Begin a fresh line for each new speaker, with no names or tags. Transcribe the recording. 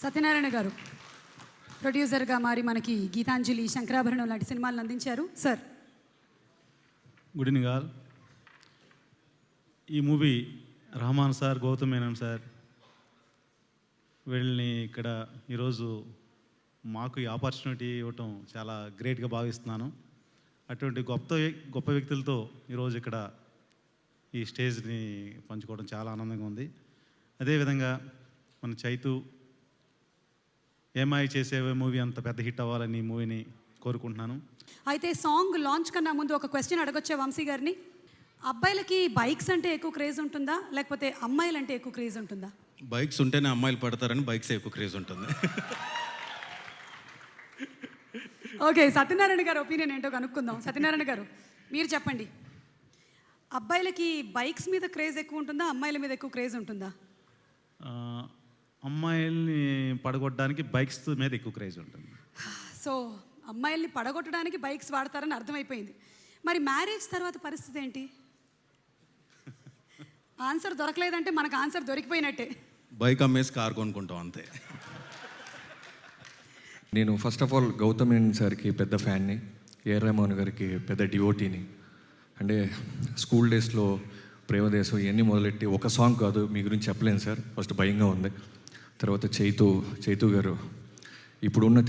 సత్యనారాయణ గారు ప్రొడ్యూసర్గా మారి మనకి గీతాంజలి, శంకరాభరణం లాంటి సినిమాలను అందించారు సార్.
Good evening all. ఈ movie Rahman sir, Gautham Menon sir వీళ్ళని ఇక్కడ ఈరోజు మాకు ఈ ఆపర్చునిటీ ఇవ్వటం చాలా గ్రేట్గా భావిస్తున్నాను. అటువంటి గొప్ప వ్యక్తులతో ఈరోజు ఇక్కడ ఈ స్టేజ్ని పంచుకోవడం చాలా ఆనందంగా ఉంది. అదేవిధంగా మన చైతు ఏమై చేసేవే మూవీ అంత పెద్ద హిట్ అవ్వాలని ఈ మూవీని కోరుకుంటున్నాను.
అయితే సాంగ్ లాంచ్ కన్నా ముందు ఒక క్వశ్చన్ అడగొచ్చా వంశీ గారిని? అబ్బాయిలకి బైక్స్ అంటే ఎక్కువ క్రేజ్ ఉంటుందా, లేకపోతే అమ్మాయిలు అంటే ఎక్కువ క్రేజ్ ఉంటుందా?
బైక్స్ ఉంటేనే అమ్మాయిలు పడతారని బైక్స్ ఎక్కువ క్రేజ్ ఉంటుంది.
ఓకే, సత్యనారాయణ గారు ఒపీనియన్ ఏంటో కనుక్కుందాం. సత్యనారాయణ గారు మీరు చెప్పండి, అబ్బాయిలకి బైక్స్ మీద క్రేజ్ ఎక్కువ ఉంటుందా, అమ్మాయిల మీద ఎక్కువ క్రేజ్ ఉంటుందా?
అమ్మాయిల్ని పడగొట్టడానికి బైక్స్ మీద ఎక్కువ క్రేజ్ ఉంటుంది.
సో అమ్మాయిల్ని పడగొట్టడానికి బైక్స్ వాడతారని అర్థమైపోయింది. మరి మ్యారేజ్ తర్వాత పరిస్థితి ఏంటి? ఆన్సర్ దొరకలేదంటే మనకు ఆన్సర్ దొరికిపోయినట్టే.
బైక్ అమ్మేసి కార్ కొనుక్కుంటాం అంతే.
నేను first of all Gautham Menon సార్కి పెద్ద ఫ్యాన్ని, ఏఆర్ రెహమాన్ గారికి పెద్ద డివోటీని. అంటే స్కూల్ డేస్లో ప్రేమదేశం ఇవన్నీ మొదలెట్టి ఒక సాంగ్ కాదు మీ గురించి చెప్పలేను సార్. ఫస్ట్ భయంగా ఉంది. తర్వాత చైతు గారు ఇప్పుడున్న